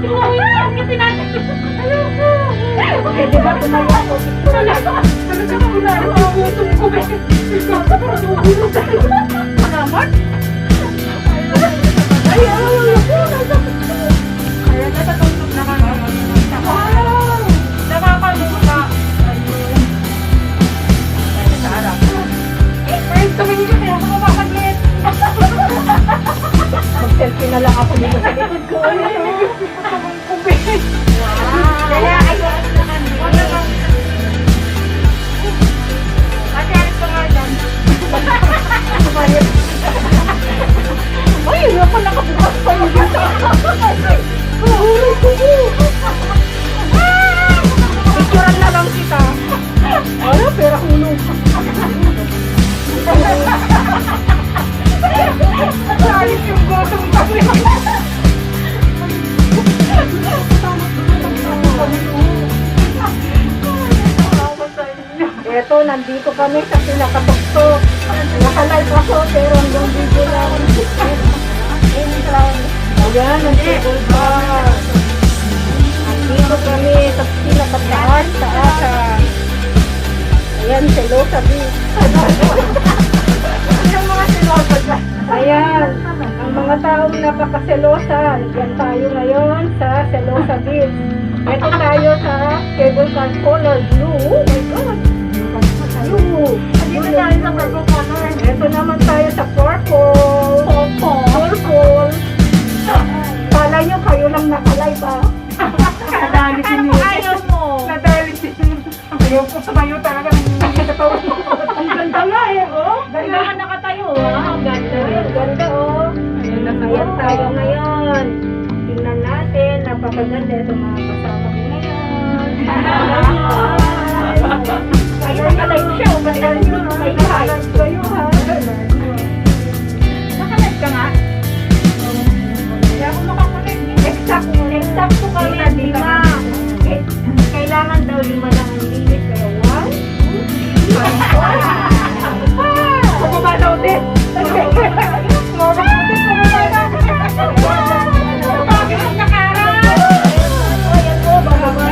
Kasi natin. Eh, di ba tumaya ako? Talaga ako na nagugutom ko. Ikaw sa parang nagugutom ka. Salamat. Ay, kaya natatutok na kami. Nakakaluka. Ayun. Sa harap. First tumingin ka kaya ako mapapaglit. Mag-selfie na lang ako dito sa likod ko. Kaya ayun na kami. Ate, alis ka nga dyan. Ay, hindi ako nakabukas pa yung dito. Picturean na lang kita. Ano, pera hulog. Alis yung gotong kami. Eto, nandito kami sa pinakatuktok. Nakalive ako, pero hanggang video na ako. Ayan, nandito ba? Nandito kami sa pinakataas, taasan. Ayan, selosa beach. Yung mga silosa dyan. Ayan, ang mga taong napakaselosa. Yan tayo ngayon sa Selosa Beach. Ito tayo sa cable car color blue. Oh my God! Blue! Dito tayo sa purple color. Ito naman tayo sa purple. Purple. Kala nyo kayo lang nakalive ah. Nadali si Nick. Ayaw mo. Nadali si Nick. Ayaw ko tumayo talaga. Ang ganda nga eh, oh. Kailangan nakatayo ah. Ang ganda. Ang ganda oh. Ayan tayo ngayon. Tingnan natin, napakaganda itong mga kasama ko ngayon. Kaya ka-live siya, magaling nyo, may live kayo ha. Nakalive ka nga? Kaya ako makakulit. Exact po kami, 5. Kailangan daw 5 lang ang limit. Kaya 1, 2, 3, 4. Bumaba daw din. Bumaba daw din. Bakit ang nakara? Ayan po, bababa.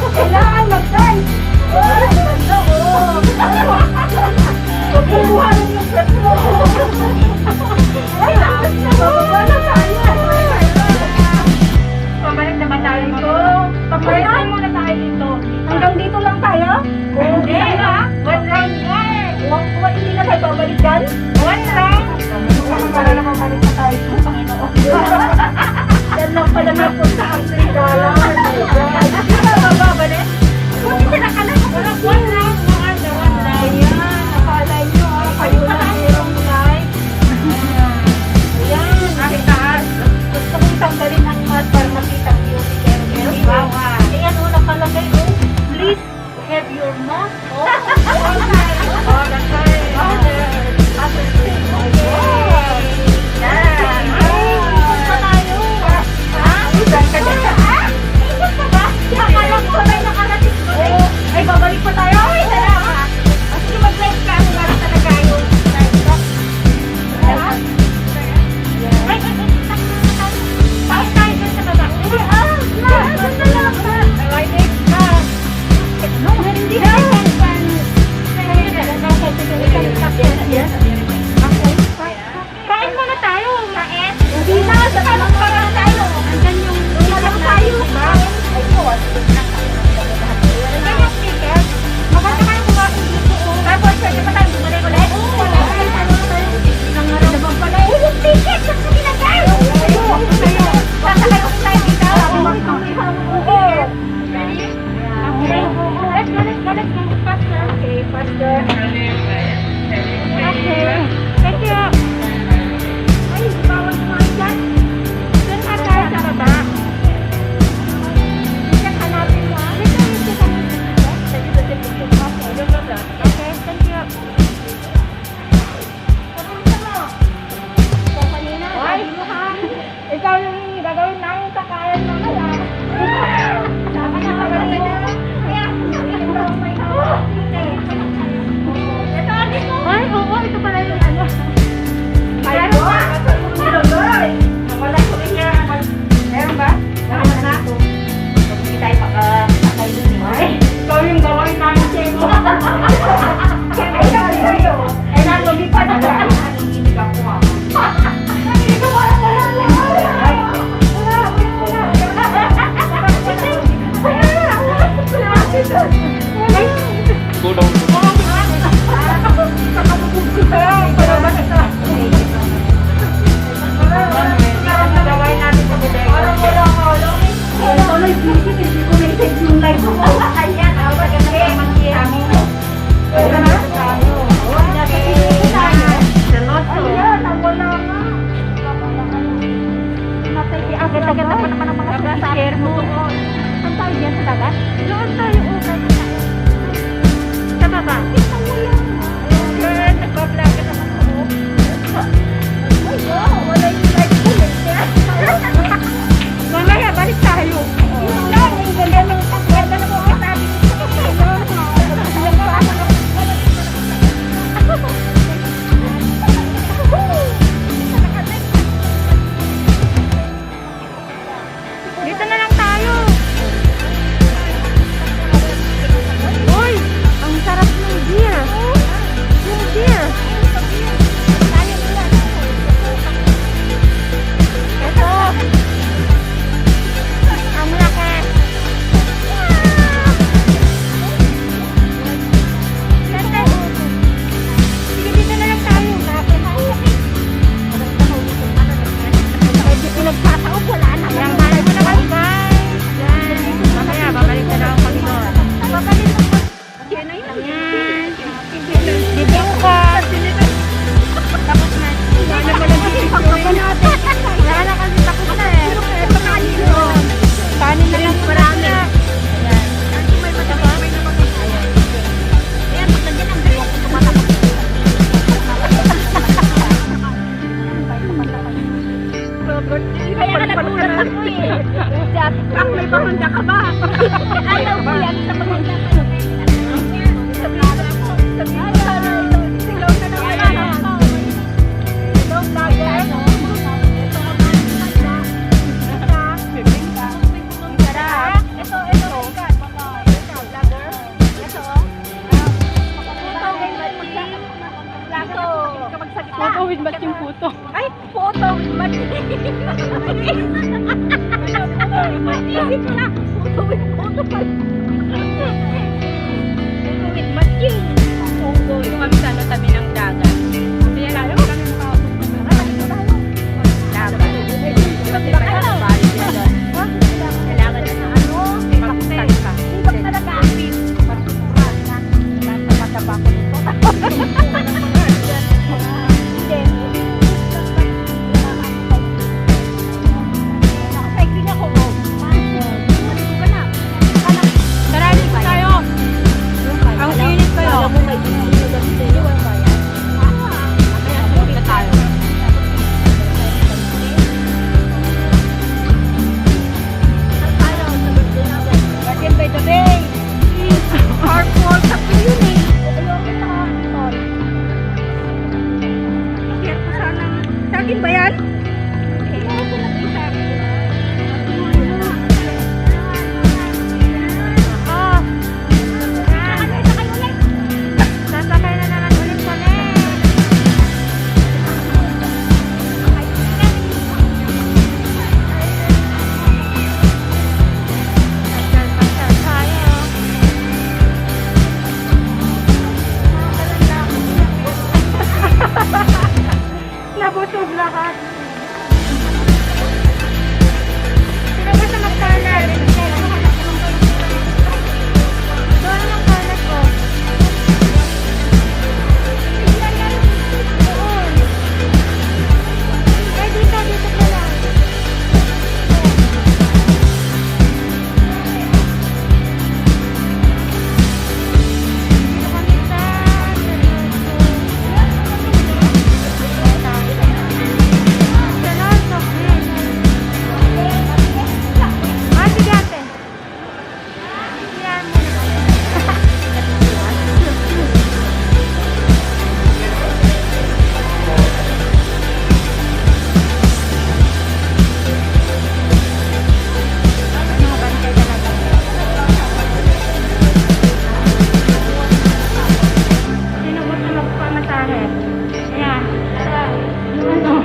Kailangan mag-dive. Pagbubuhan yung set mo. Ay, bababa na tayo. Pabalik naman tayo dito. Pabalik muna tayo dito. Hanggang dito lang tayo? Hindi ah. One round more. Hindi na tayo babalik dyan? One round. Para naman balik na tayo sa Panginoon. Yan lang pala na punta ang Trinidala. Hindi ba bababalik? Buti pinakalan ko lang one round. One round. Ayan, nakala nyo ah, kayo na mayroong live. Ayan, Bakit taas? gusto kong tanggalin ang mat para makita ang beauty. Pero Bawal. ayan o, nakalagay o. Please have your mask on. Oh, that's right. Ay, babalik pa tayo. Ay, salamat. Sige, mag-live ka. Ano lang talaga yung live ka? Taas tayo dun sa baba. Ay, next na. No, hindi na. Kain muna tayo. Kain? Hindi na, sa talang para tayo. Andyan yung Talang tayo. Ay, ko, Andyan yung ticket. Maganda kayo kumain dito. Tapos, pwede pa tayo bumalik ulit? Oo, wala. Nangarap pala. Yung ticket! Saan ko nilagay? Sasakay ko tayo dito. Ready? Okay. Let's go, let's go, let's go. Faster. Okay, faster. Okay. Thank you. Ay, bawal kumain dyan. Diyan ka tayo sa baba. Diyan hanapin mo. Dito, dito, dito. Okay, thank you. yan sa dagat? Doon tayo ukay. Sa baba. Girl, nagpa-vlog ka naman ako. Wala yung live ko. Mamaya, balik tayo. Ang ganda ng ganda ng mga sabi ko. Dito na lang tayo. Uy, ang sarap ng beer. Yung beer. Ito. Ang laki. Ganda. Sige, dito na lang tayo. Hindi pinagsasaob, wala na. Yang malay mo naman, guys. Yan. Mamaya, babalik na lang kami doon. Babalik na po. Yan na yun. Yan. Video ko. Tapos na. Wala na lang yung pagkaba natin. Wala na kasi tapos na eh. Ito na yun. Kanin na lang marami. Ayan. May mataba. May naman. Ayan, maganda ng dalawa ko tumatakot. Robert, kaya ka nagulat ako eh. Ang may pamanda ka ba? Ayaw ko yan sa pamanda ka. Sabihin ko na yun. Sigaw na naman. Hello, vlogger. Ito, vlogger. Photo with matching photo. Ay, photo with matching. Isip na. Photo with photo pa. Photo with matching. Unggoy. Kung kami sa ano, tabi ng dagat. Hindi yan lang kami dagat. Iba't iba na bali din doon. Kailangan na ano, mag-tag ka. Ibang talaga. Nasa mataba ko nito. Sarali ko tayo. Ang init kayo. Kaya sulit na tayo. Garden by the Bay. Hardcore sa yun eh. Ayoko na tol. Share ko sana. Sa akin ba yan? Ayoko na din sa akin. Oh. Sasakay na naman ulit kami. Pasal tayo. Nabusog lahat. Sino ba sa magkalat? Doon ang kalat ko. Doon. Eh, dito ka lang. Dito kami sa Seryoso, please. Ah, sige ate. Yan mo na. Mga bantay talaga. Sino gusto magpamasahe? Ayan. Ano?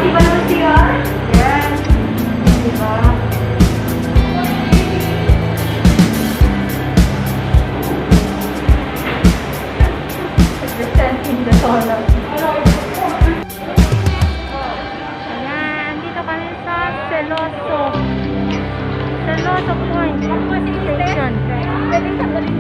Diba naman siya? Yes. Diba? Presenting the dollar. Ayan, dito kami sa Seloso. Seloso Point Station. Pwede sa galing